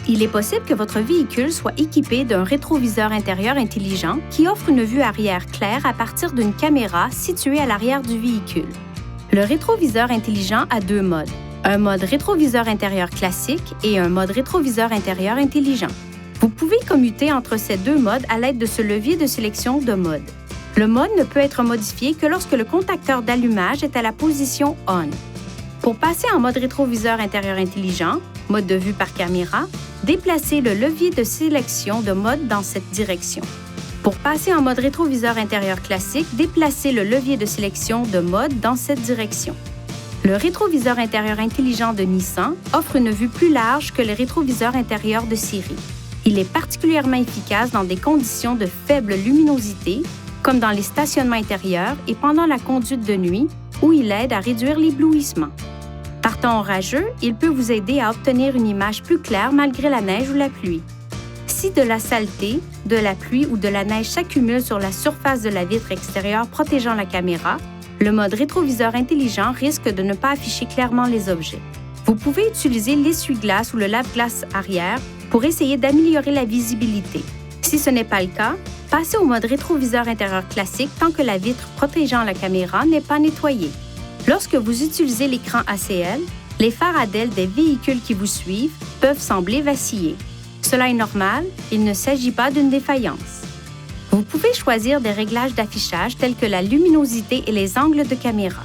Il est possible que votre véhicule soit équipé d'un rétroviseur intérieur intelligent qui offre une vue arrière claire à partir d'une caméra située à l'arrière du véhicule. Le rétroviseur intelligent a deux modes, un mode rétroviseur intérieur classique et un mode rétroviseur intérieur intelligent. Vous pouvez commuter entre ces deux modes à l'aide de ce levier de sélection de mode. Le mode ne peut être modifié que lorsque le contacteur d'allumage est à la position ON. Pour passer en mode rétroviseur intérieur intelligent, mode de vue par caméra, déplacez le levier de sélection de mode dans cette direction. Pour passer en mode rétroviseur intérieur classique, déplacez le levier de sélection de mode dans cette direction. Le rétroviseur intérieur intelligent de Nissan offre une vue plus large que les rétroviseurs intérieurs de série. Il est particulièrement efficace dans des conditions de faible luminosité, comme dans les stationnements intérieurs et pendant la conduite de nuit, où il aide à réduire l'éblouissement. Par temps orageux, il peut vous aider à obtenir une image plus claire malgré la neige ou la pluie. Si de la saleté, de la pluie ou de la neige s'accumule sur la surface de la vitre extérieure protégeant la caméra, le mode rétroviseur intelligent risque de ne pas afficher clairement les objets. Vous pouvez utiliser l'essuie-glace ou le lave-glace arrière pour essayer d'améliorer la visibilité. Si ce n'est pas le cas, passez au mode rétroviseur intérieur classique tant que la vitre protégeant la caméra n'est pas nettoyée. Lorsque vous utilisez l'écran ACL, les phares à DEL des véhicules qui vous suivent peuvent sembler vaciller. Cela est normal, il ne s'agit pas d'une défaillance. Vous pouvez choisir des réglages d'affichage tels que la luminosité et les angles de caméra.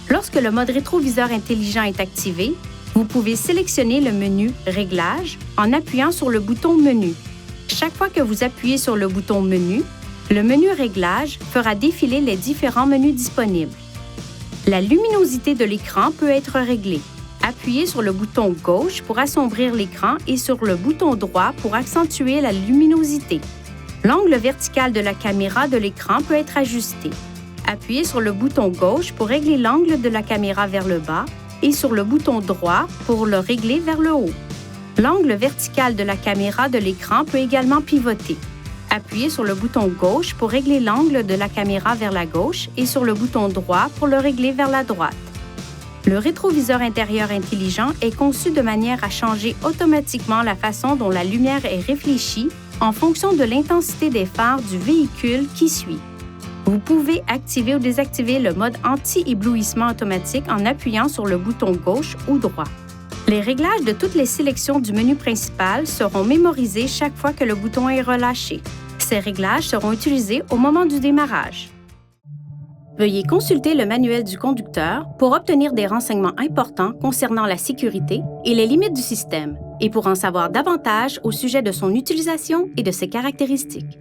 Lorsque le mode rétroviseur intelligent est activé, vous pouvez sélectionner le menu « Réglages » en appuyant sur le bouton « Menu ». Chaque fois que vous appuyez sur le bouton « Menu », le menu « Réglages » fera défiler les différents menus disponibles. La luminosité de l'écran peut être réglée. Appuyez sur le bouton gauche pour assombrir l'écran et sur le bouton droit pour accentuer la luminosité. L'angle vertical de la caméra de l'écran peut être ajusté. Appuyez sur le bouton gauche pour régler l'angle de la caméra vers le bas et sur le bouton droit pour le régler vers le haut. L'angle vertical de la caméra de l'écran peut également pivoter. Appuyez sur le bouton gauche pour régler l'angle de la caméra vers la gauche et sur le bouton droit pour le régler vers la droite. Le rétroviseur intérieur intelligent est conçu de manière à changer automatiquement la façon dont la lumière est réfléchie en fonction de l'intensité des phares du véhicule qui suit. Vous pouvez activer ou désactiver le mode anti-éblouissement automatique en appuyant sur le bouton gauche ou droit. Les réglages de toutes les sélections du menu principal seront mémorisés chaque fois que le bouton est relâché. Ces réglages seront utilisés au moment du démarrage. Veuillez consulter le manuel du conducteur pour obtenir des renseignements importants concernant la sécurité et les limites du système, et pour en savoir davantage au sujet de son utilisation et de ses caractéristiques.